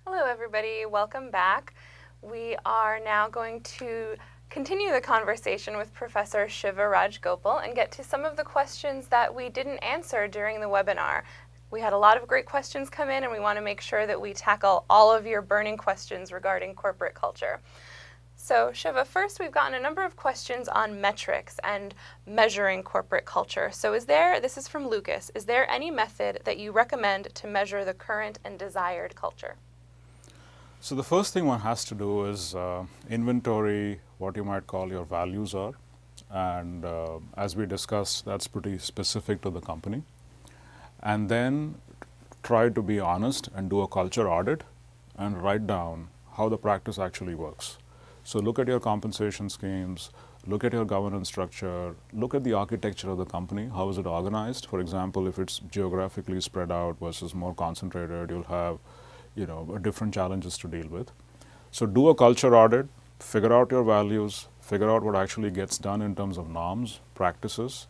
Hello, everybody. Welcome back. We are now going to continue the conversation with Professor Shiva Rajgopal and get to some of the questions that we didn't answer during the webinar. We had a lot of great questions come in, and we want to make sure that we tackle all of your burning questions regarding corporate culture. So, Shiva, first we've gotten a number of questions on metrics and measuring corporate culture. So this is from Lucas, is there any method that you recommend to measure the current and desired culture? So the first thing one has to do is inventory what you might call your values are. And as we discussed, that's pretty specific to the company. And then try to be honest and do a culture audit and write down how the practice actually works. So look at your compensation schemes, look at your governance structure, look at the architecture of the company, how is it organized. For example, if it's geographically spread out versus more concentrated, you'll have different challenges to deal with. So do a culture audit, figure out your values, figure out what actually gets done in terms of norms, practices,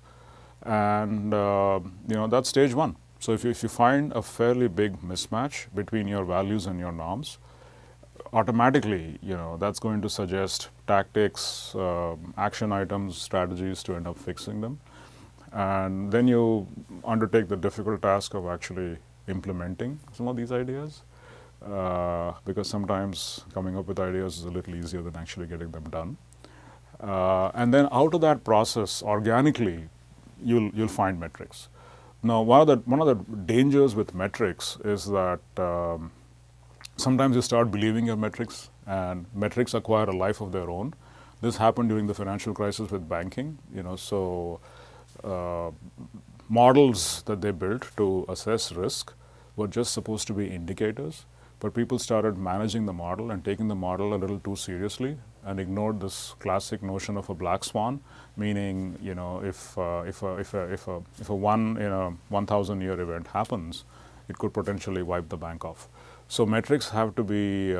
and that's stage one. So if you find a fairly big mismatch between your values and your norms, automatically, that's going to suggest tactics, action items, strategies to end up fixing them. And then you undertake the difficult task of actually implementing some of these ideas, because sometimes coming up with ideas is a little easier than actually getting them done. And then out of that process, organically, you'll find metrics. Now, one of the dangers with metrics is that sometimes you start believing your metrics, and metrics acquire a life of their own. This happened during the financial crisis with banking. Models that they built to assess risk were just supposed to be indicators, but people started managing the model and taking the model a little too seriously and ignored this classic notion of a black swan, meaning if a 1 in a 1,000-year event happens, it could potentially wipe the bank off. So metrics have to be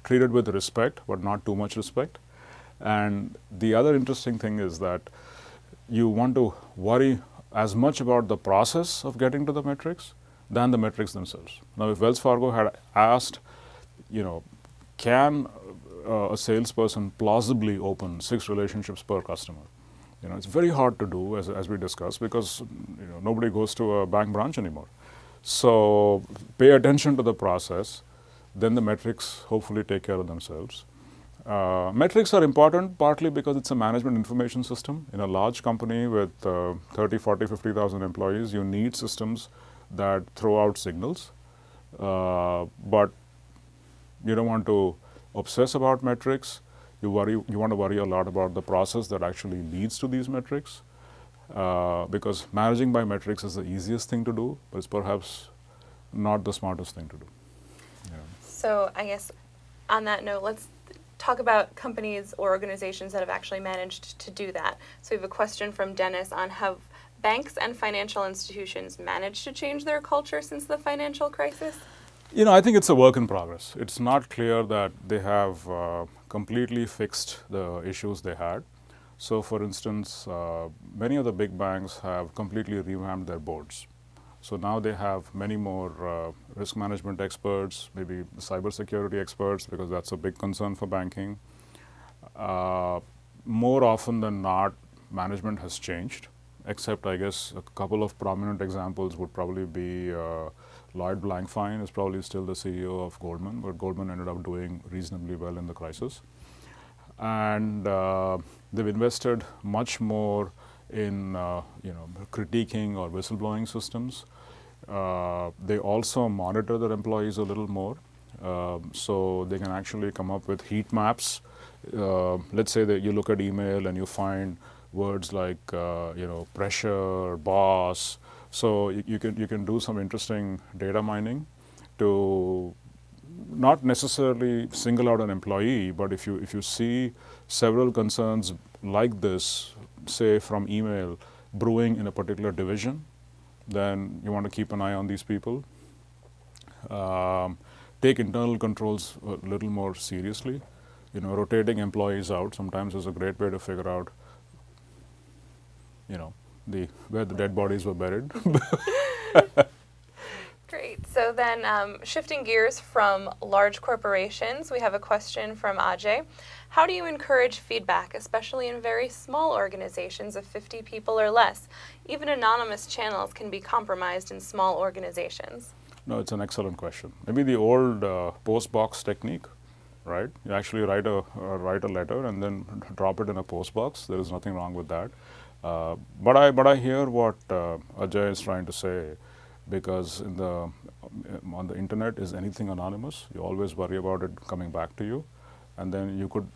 treated with respect, but not too much respect. And the other interesting thing is that you want to worry as much about the process of getting to the metrics than the metrics themselves. Now, if Wells Fargo had asked, can a salesperson plausibly open 6 relationships per customer? It's very hard to do, as we discussed, because nobody goes to a bank branch anymore. So pay attention to the process, then the metrics hopefully take care of themselves. Metrics are important partly because it's a management information system. In a large company with 30, 40, 50,000 employees, you need systems that throw out signals. But you don't want to obsess about metrics. You want to worry a lot about the process that actually leads to these metrics. Because managing by metrics is the easiest thing to do, but it's perhaps not the smartest thing to do. Yeah. So I guess on that note, let's talk about companies or organizations that have actually managed to do that. So we have a question from Dennis on have banks and financial institutions managed to change their culture since the financial crisis? I think it's a work in progress. It's not clear that they have completely fixed the issues they had. So, for instance, many of the big banks have completely revamped their boards. So now they have many more risk management experts, maybe cybersecurity experts, because that's a big concern for banking. More often than not, management has changed, except I guess a couple of prominent examples would probably be Lloyd Blankfein is probably still the CEO of Goldman, but Goldman ended up doing reasonably well in the crisis. And they've invested much more in critiquing or whistleblowing systems. They also monitor their employees a little more, so they can actually come up with heat maps. Let's say that you look at email and you find words like pressure, boss. So you can do some interesting data mining to not necessarily single out an employee, but if you see several concerns like this, say from email, brewing in a particular division, then you want to keep an eye on these people. Take internal controls a little more seriously. Rotating employees out sometimes is a great way to figure out, where the dead bodies were buried. Great. So then, shifting gears from large corporations, we have a question from Ajay. How do you encourage feedback, especially in very small organizations of 50 people or less? Even anonymous channels can be compromised in small organizations. No, it's an excellent question. Maybe the old post box technique, right? You actually write a letter and then drop it in a post box. There is nothing wrong with that. But I hear what Ajay is trying to say, because on the internet, is anything anonymous? You always worry about it coming back to you, and then you could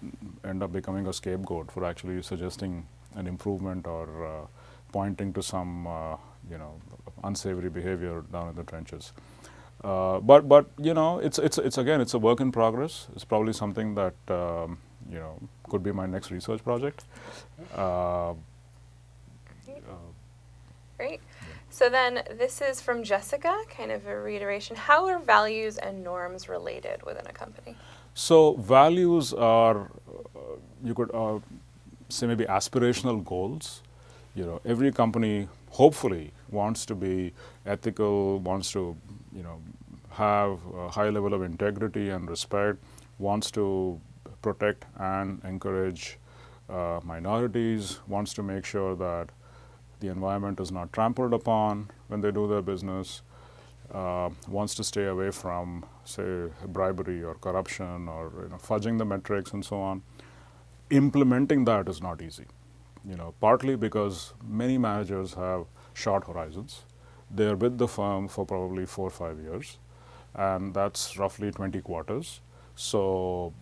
end up becoming a scapegoat for actually suggesting an improvement or pointing to some unsavory behavior down in the trenches. But it's again, it's a work in progress. It's probably something that could be my next research project. Great. So then this is from Jessica, kind of a reiteration. How are values and norms related within a company? So values are, you could say, maybe aspirational goals. Every company hopefully wants to be ethical, wants to have a high level of integrity and respect, wants to protect and encourage minorities, wants to make sure that the environment is not trampled upon when they do their business, wants to stay away from, say, bribery or corruption or fudging the metrics and so on. Implementing that is not easy, partly because many managers have short horizons. They're with the firm for probably 4 or 5 years, and that's roughly 20 quarters. So,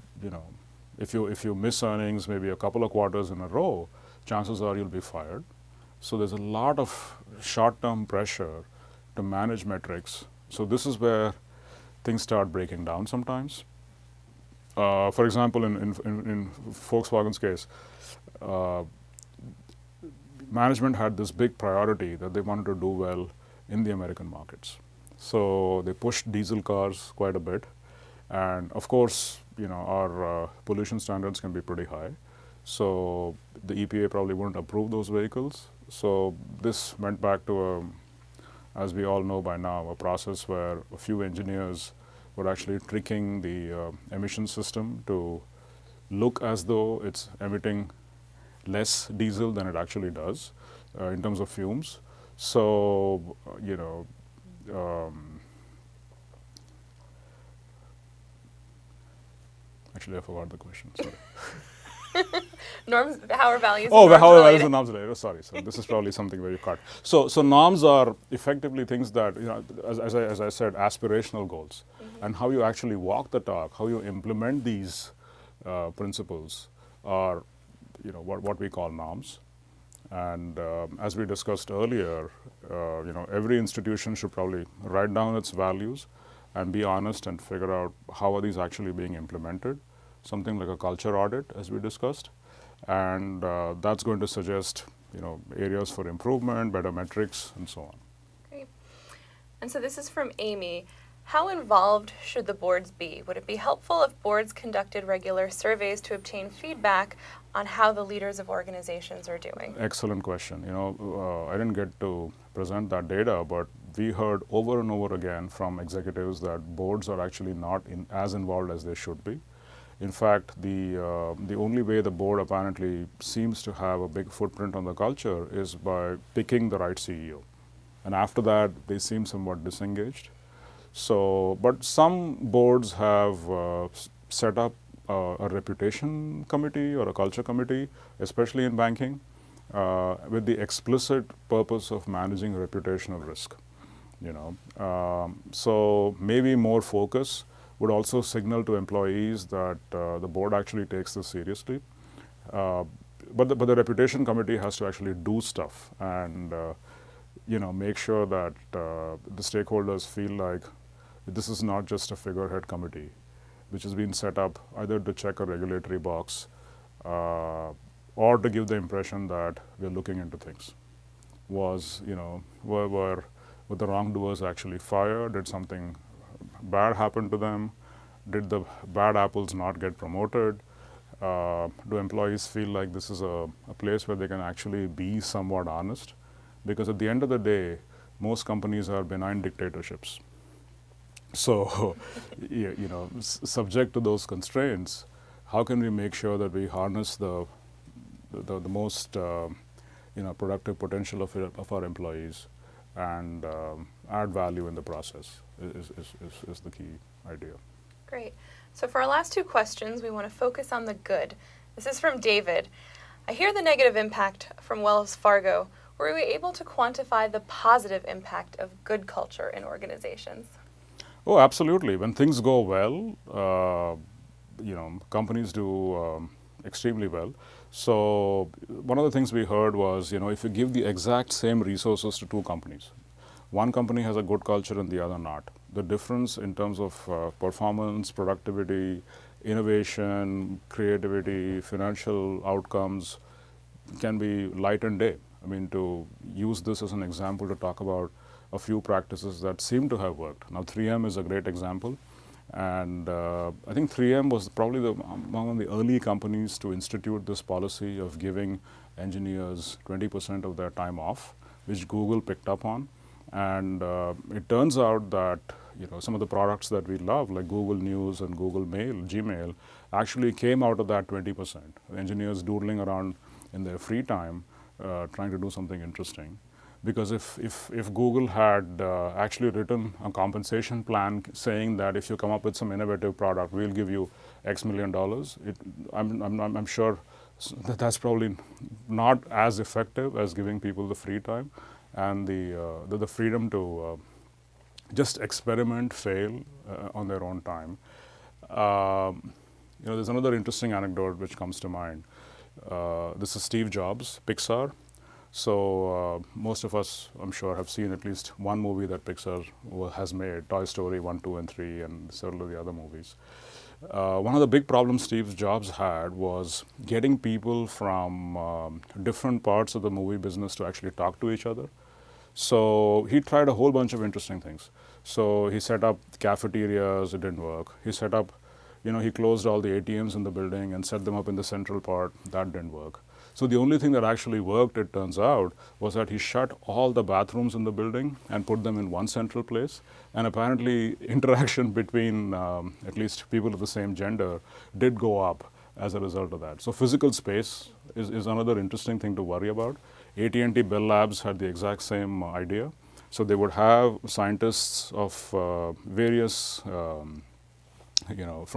if you miss earnings maybe a couple of quarters in a row, chances are you'll be fired. So there's a lot of short-term pressure to manage metrics. So this is where things start breaking down sometimes. For example, in Volkswagen's case, management had this big priority that they wanted to do well in the American markets. So they pushed diesel cars quite a bit. And of course, our pollution standards can be pretty high. So the EPA probably wouldn't approve those vehicles. So this went back to, as we all know by now, a process where a few engineers were actually tricking the emission system to look as though it's emitting less diesel than it actually does in terms of fumes. So, actually I forgot the question, sorry. Norms, how are values Oh, and norms how are values related? and norms related? Oh, sorry. So this is probably something where you cut. So norms are effectively things that, as I said, aspirational goals. And how you actually walk the talk, how you implement these principles are, what we call norms. And as we discussed earlier, every institution should probably write down its values and be honest and figure out how are these actually being implemented. Something like a culture audit, as we discussed. And that's going to suggest, areas for improvement, better metrics, and so on. Great. And so this is from Amy. How involved should the boards be? Would it be helpful if boards conducted regular surveys to obtain feedback on how the leaders of organizations are doing? Excellent question. I didn't get to present that data, but we heard over and over again from executives that boards are actually not as involved as they should be. In fact, the only way the board apparently seems to have a big footprint on the culture is by picking the right CEO. And after that, they seem somewhat disengaged. So, but some boards have set up a reputation committee or a culture committee, especially in banking, with the explicit purpose of managing reputational risk. So maybe more focus would also signal to employees that the board actually takes this seriously. But the reputation committee has to actually do stuff and make sure that the stakeholders feel like this is not just a figurehead committee, which has been set up either to check a regulatory box or to give the impression that we're looking into things. Were the wrongdoers actually fired? Did something bad happen to them? Did the bad apples not get promoted? Do employees feel like this is a place where they can actually be somewhat honest? Because at the end of the day, most companies are benign dictatorships. So, subject to those constraints, how can we make sure that we harness the most productive potential of our employees and add value in the process is the key idea. Great. So for our last two questions, we want to focus on the good. This is from David. I hear the negative impact from Wells Fargo. Were we able to quantify the positive impact of good culture in organizations? Oh, absolutely. When things go well, companies do extremely well. So one of the things we heard was, if you give the exact same resources to two companies, one company has a good culture and the other not, the difference in terms of performance, productivity, innovation, creativity, financial outcomes can be light and day. I mean, to use this as an example to talk about a few practices that seem to have worked. Now, 3M is a great example. And I think 3M was probably one of the early companies to institute this policy of giving engineers 20% of their time off, which Google picked up on. And it turns out that some of the products that we love, like Google News and Google Mail, Gmail, actually came out of that 20%. Engineers doodling around in their free time, trying to do something interesting. Because if Google had actually written a compensation plan saying that if you come up with some innovative product, we'll give you X million dollars, I'm sure that's probably not as effective as giving people the free time and the freedom to just experiment, fail on their own time. There's another interesting anecdote which comes to mind. This is Steve Jobs, Pixar. So most of us, I'm sure, have seen at least one movie that Pixar has made, Toy Story 1, 2, and 3, and several of the other movies. One of the big problems Steve Jobs had was getting people from different parts of the movie business to actually talk to each other. So he tried a whole bunch of interesting things. So he set up cafeterias, it didn't work. He set up, he closed all the ATMs in the building and set them up in the central part, that didn't work. So the only thing that actually worked, it turns out, was that he shut all the bathrooms in the building and put them in one central place. And apparently interaction between at least people of the same gender did go up as a result of that. So physical space is another interesting thing to worry about. AT&T Bell Labs had the exact same idea. So they would have scientists of various, from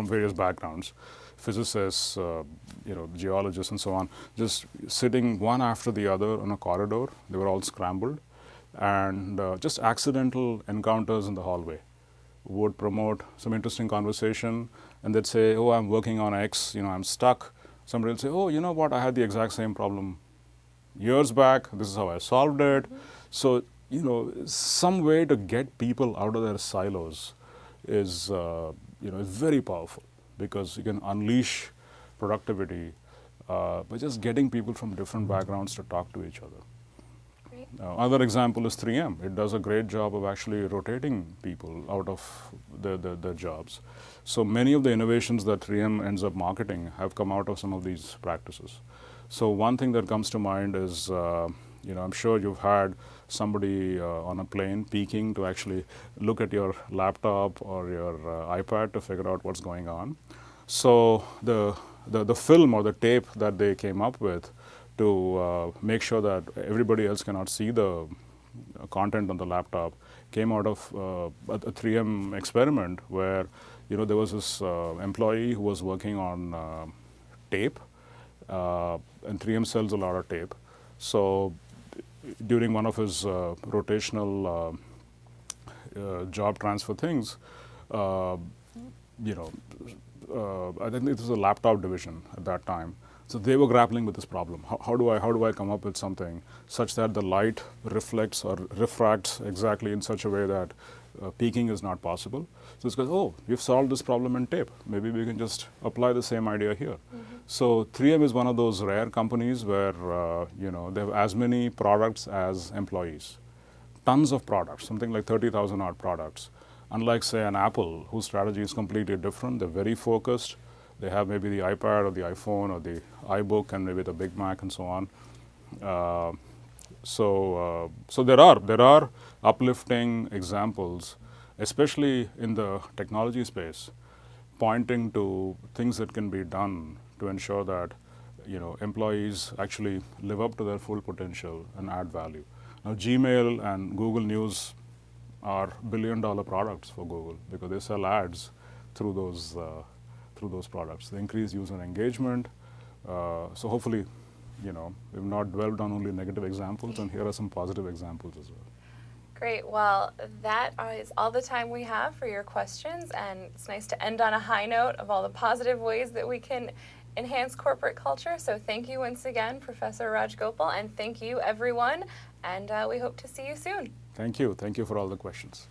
various backgrounds, physicists, geologists and so on, just sitting one after the other on a corridor. They were all scrambled. And just accidental encounters in the hallway would promote some interesting conversation. And they'd say, oh, I'm working on X, I'm stuck. Somebody will say, oh, you know what, I had the exact same problem years back. This is how I solved it. Mm-hmm. So, some way to get people out of their silos is, very powerful, because you can unleash productivity by just getting people from different backgrounds to talk to each other. Another example is 3M. It does a great job of actually rotating people out of their jobs. So many of the innovations that 3M ends up marketing have come out of some of these practices. So one thing that comes to mind is, I'm sure you've had somebody on a plane peeking to actually look at your laptop or your iPad to figure out what's going on. So the film or the tape that they came up with to make sure that everybody else cannot see the content on the laptop came out of a 3M experiment where, there was this employee who was working on tape, and 3M sells a lot of tape. So during one of his rotational job transfer things, I think it was a laptop division at that time. So they were grappling with this problem. How do I come up with something such that the light reflects or refracts exactly in such a way that peaking is not possible? So it's because, oh, we've solved this problem in tape. Maybe we can just apply the same idea here. Mm-hmm. So 3M is one of those rare companies where they have as many products as employees. Tons of products, something like 30,000 odd products. Unlike, say, an Apple, whose strategy is completely different. They're very focused. They have maybe the iPad or the iPhone or the iBook and maybe the Big Mac and so on. So there are uplifting examples especially in the technology space, pointing to things that can be done to ensure that employees actually live up to their full potential and add value. Now, Gmail and Google News are billion-dollar products for Google because they sell ads through those products. They increase user engagement. So hopefully, we've not dwelled on only negative examples, and here are some positive examples as well. Great. Well, that is all the time we have for your questions, and it's nice to end on a high note of all the positive ways that we can enhance corporate culture. So thank you once again, Professor Rajgopal, and thank you, everyone, and we hope to see you soon. Thank you. Thank you for all the questions.